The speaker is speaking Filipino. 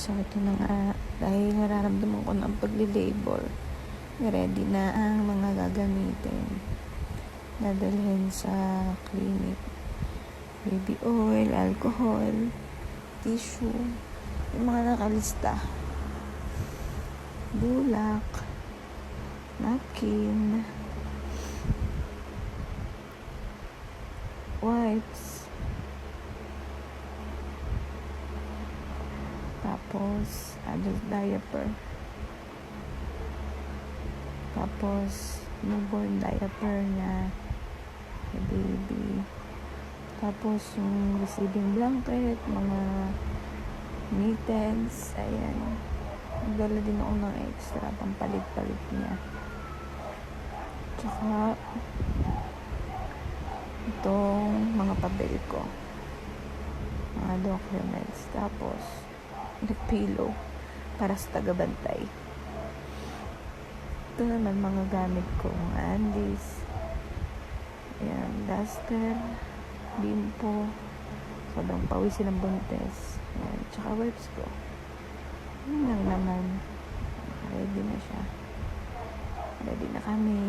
So, ito na nga. Dahil nararamdaman ko ng pagli-labor, ready na ang mga gagamitin. Dadalhin sa clinic. Baby oil, alcohol, tissue, yung mga nakalista. Bulak, napkin, wipes, tapos adult diaper, tapos newborn diaper na baby, tapos yung receiving blanket, mga mittens, ayan. Nagdala din ako ng extra pang palit-palit niya. Tsaka itong mga pabili ko, mga documents, tapos pillow para sa tagabantay. Ito naman mga gamit ko, mga undies, ayan, duster, bimpo, sobrang pawisin ng buntes, ayan, tsaka wipes ko. Yun lang naman, ready na siya, ready na kami.